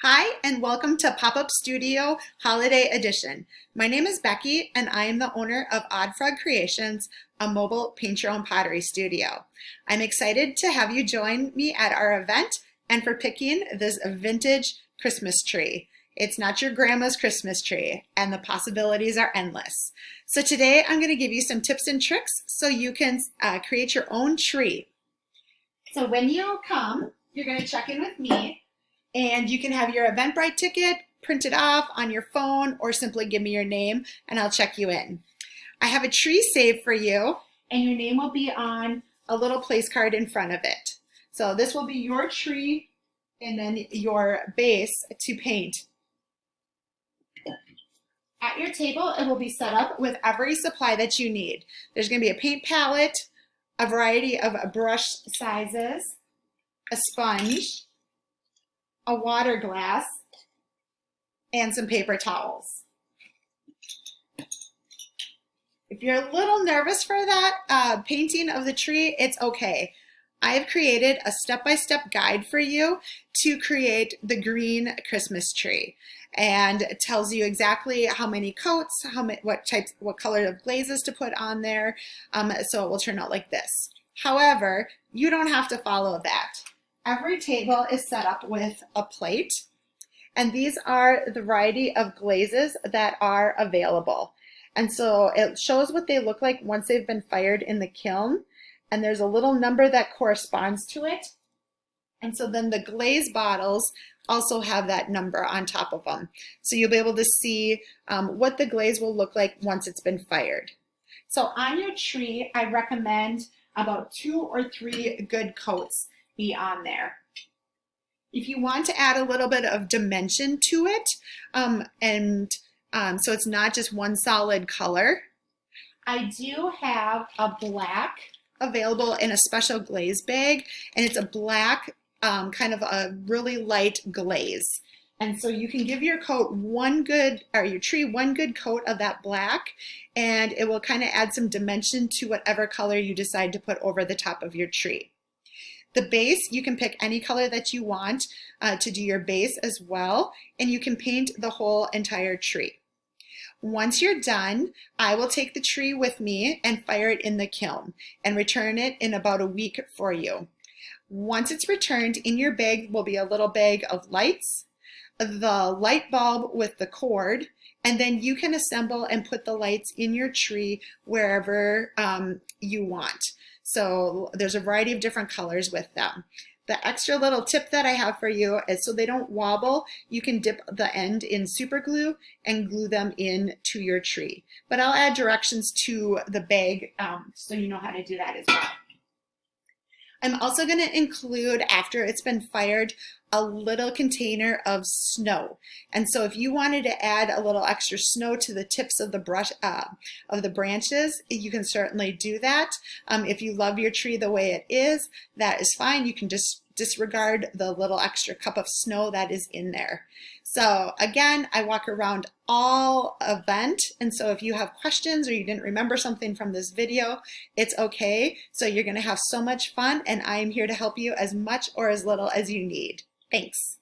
Hi, and welcome to Pop-Up Studio Holiday Edition. My name is Becky, and I am the owner of Odd Frog Creations, a mobile paint-your-own pottery studio. I'm excited to have you join me at our event and for picking this vintage Christmas tree. It's not your grandma's Christmas tree, and the possibilities are endless. So today I'm going to give you some tips and tricks so you can create your own tree. So when you come, you're going to check in with me. And you can have your Eventbrite ticket printed off on your phone or simply give me your name and I'll check you in. I have a tree saved for you and your name will be on a little place card in front of it. So this will be your tree and then your base to paint. At your table, it will be set up with every supply that you need. There's going to be a paint palette, a variety of brush sizes, a sponge, a water glass, and some paper towels. If you're a little nervous for that painting of the tree, it's okay. I have created a step-by-step guide for you to create the green Christmas tree, and it tells you exactly how many coats, what color of glazes to put on there, so it will turn out like this. However, you don't have to follow that. Every table is set up with a plate, and these are the variety of glazes that are available. And so it shows what they look like once they've been fired in the kiln, and there's a little number that corresponds to it. And so then the glaze bottles also have that number on top of them. So you'll be able to see what the glaze will look like once it's been fired. So on your tree, I recommend about 2 or 3 good coats be on there. If you want to add a little bit of dimension to it, so it's not just one solid color, I do have a black available in a special glaze bag, and it's a black kind of a really light glaze. And so you can give your coat your tree one good coat of that black, and it will kind of add some dimension to whatever color you decide to put over the top of your tree. The base, you can pick any color that you want to do your base as well, and you can paint the whole entire tree. Once you're done, I will take the tree with me and fire it in the kiln and return it in about a week for you. Once it's returned, in your bag will be a little bag of lights, the light bulb with the cord, and then you can assemble and put the lights in your tree wherever you want. So there's a variety of different colors with them. The extra little tip that I have for you is so they don't wobble, you can dip the end in super glue and glue them in to your tree. But I'll add directions to the bag so you know how to do that as well. I'm also going to include, after it's been fired, a little container of snow. And so if you wanted to add a little extra snow to the tips of the branches, you can certainly do that. If you love your tree the way it is, that is fine. You can just disregard the little extra cup of snow that is in there. So again, I walk around all event, and so if you have questions or you didn't remember something from this video, it's okay. So you're going to have so much fun, and I am here to help you as much or as little as you need. Thanks.